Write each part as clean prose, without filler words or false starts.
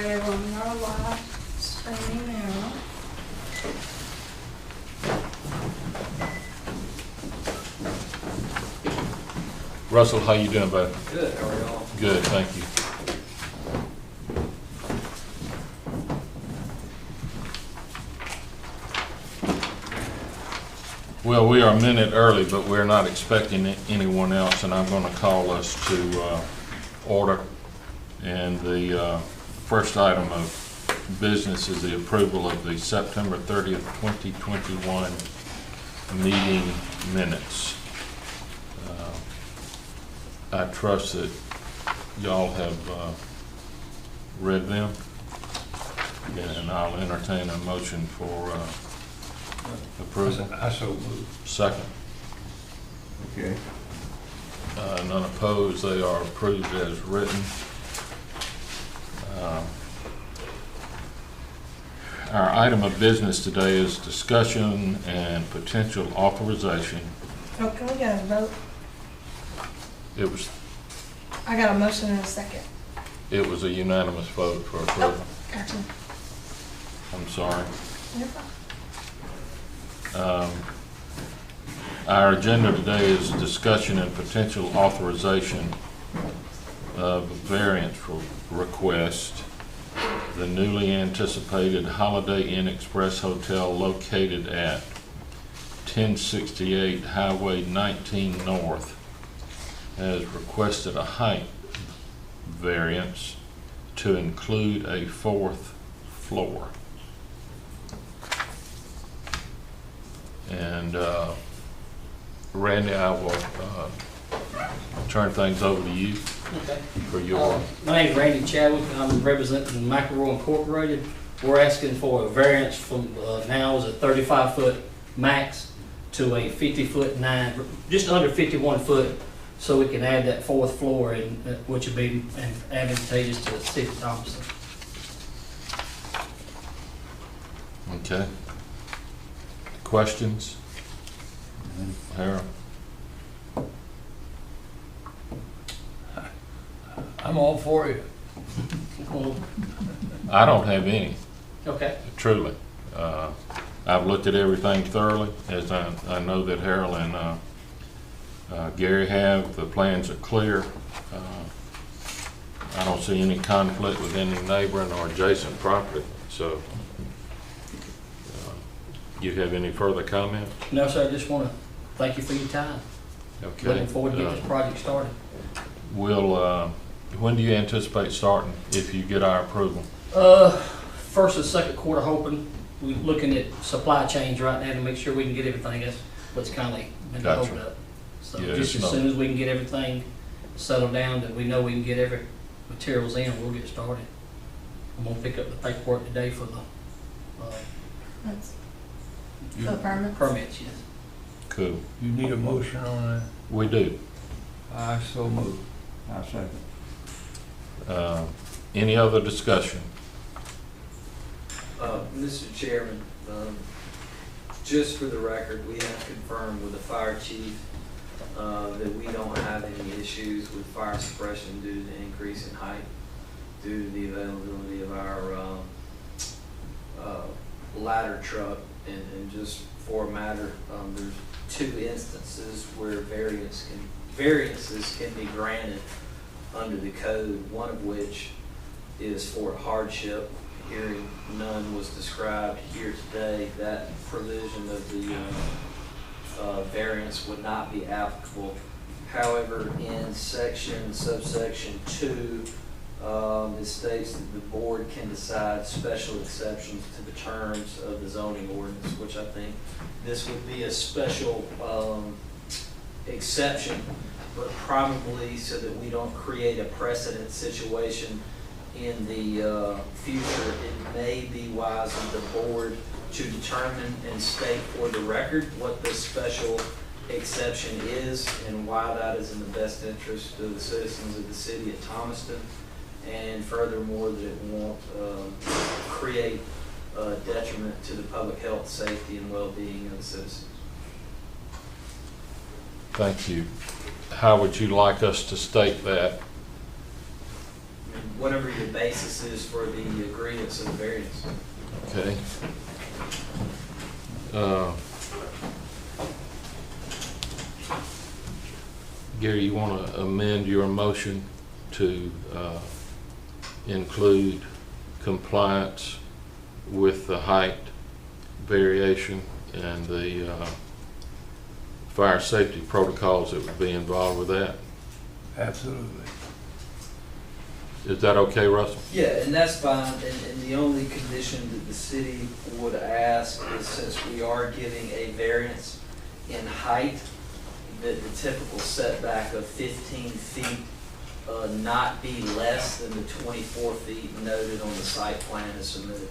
have on our live streaming now. Russell, how you doing, bud? Good, how are y'all? Good, thank you. Well, we are a minute early, but we're not expecting anyone else, and I'm going to call us to order. And the first item of business is the approval of the September 30th, 2021 meeting minutes. I trust that y'all have read them, and I'll entertain a motion for approval. I so move. Second. Okay. None opposed, they are approved as written. Our item of business today is discussion and potential authorization. Oh, can we get a vote? It was I got a motion and a second. a unanimous vote for approval. Gotcha. I'm sorry. You're fine. Our agenda today is discussion and potential authorization of variance for request. The newly anticipated Holiday Inn Express Hotel located at 1068 Highway 19 North has requested a height variance to include a fourth floor. And Randy, I will turn things over to you Okay. for your, My name's Randy Chadwick, I'm representing McElroy Incorporated. We're asking for a variance from now is a 35-foot max to a 50-foot 9, just under 51 foot, so we can add that fourth floor, which would be advantageous to the city of Thomaston. okay? Questions? Harold? I'm all for you. I don't have any, Okay. truly. I've looked at everything thoroughly, as I know that Harold and Gary have. The plans are clear. I don't see any conflict with any neighboring or adjacent property, so. You have any further comments? No, sir, I just want to thank you for your time. Okay. Looking forward to getting this project started. When do you anticipate starting, if you get our approval? First and second quarter, hoping. We're looking at supply chains right now to make sure we can get everything. That's what's kind of been the Gotcha. hold up. So Yeah, just it's as not- soon as we can get everything settled down, that we know we can get every materials in, we'll get started. I'm gonna pick up the paperwork today for the That's for the permits. permits, yes. Cool. You need a motion on that? We do. I so move. I second. Any other discussion? Mr. Chairman, just for the record, we have confirmed with the fire chief that we don't have any issues with fire suppression due to the increase in height, due to the availability of our ladder truck. And just for a matter, there's two instances where variances can be granted under the code, one of which is for hardship. Hearing none was described here today. That provision of the variance would not be applicable. However, in subsection 2, it states that the board can decide special exceptions to the terms of the zoning ordinance, which I think this would be a special exception, but probably so that we don't create a precedent situation in the future. It may be wise of the board to determine and state for the record what this special exception is and why that is in the best interest of the citizens of the city of Thomaston, and furthermore that it won't create a detriment to the public health, safety, and well-being of the citizens. Thank you. How would you like us to state that? whatever your basis is for the agreements of the variance. Okay. Gary, you want to amend your motion to include compliance with the height variation and the fire safety protocols that would be involved with that? Absolutely. Is that okay, Russell? Yeah, and that's fine, and the only condition that the city would ask is, since we are giving a variance in height, that the typical setback of 15 feet not be less than the 24 feet noted on the site plan as submitted.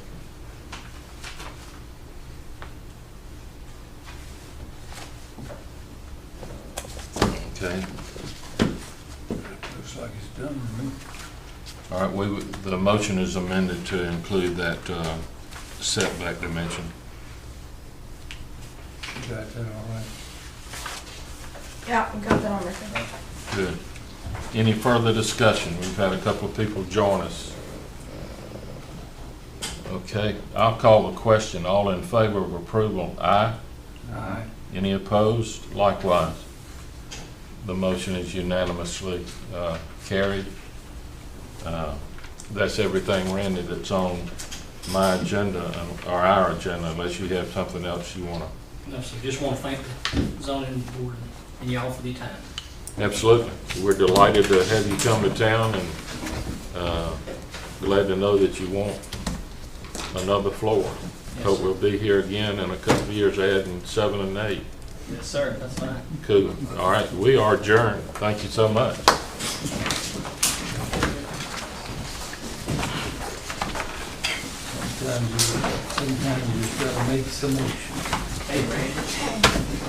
Okay. Looks like it's done to me. All right, the motion is amended to include that setback dimension. You got that all right? Yeah, we got that on record. Good. Any further discussion? We've had a couple of people join us. Okay, I'll call the question. All in favor of approval, aye. Aye. Any opposed? Likewise. The motion is unanimously carried. That's everything, Randy, that's on my agenda, or our agenda, unless you have something else you want to. No, sir, just want to thank the zoning board and y'all for the time. Absolutely. We're delighted to have you come to town, and glad to know that you want another floor. Yes, Hope sir. we'll be here again in a couple of years, adding 7 and 8. Yes, sir, that's fine. Cool. All right, we are adjourned. Thank you so much. Sometimes you just gotta make some motion.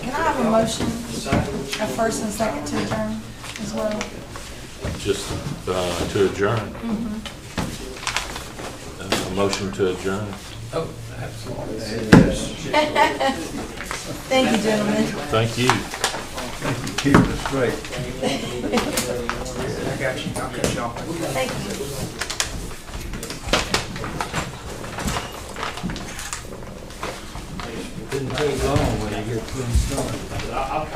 Can I have a motion, a first and second to adjourn as well? Just to adjourn. A motion to adjourn. Oh, absolutely. Thank you, gentlemen. Thank you. Thank you, keep it straight. I got you. I'll cut you off. Thank you. Didn't take long when you get things done.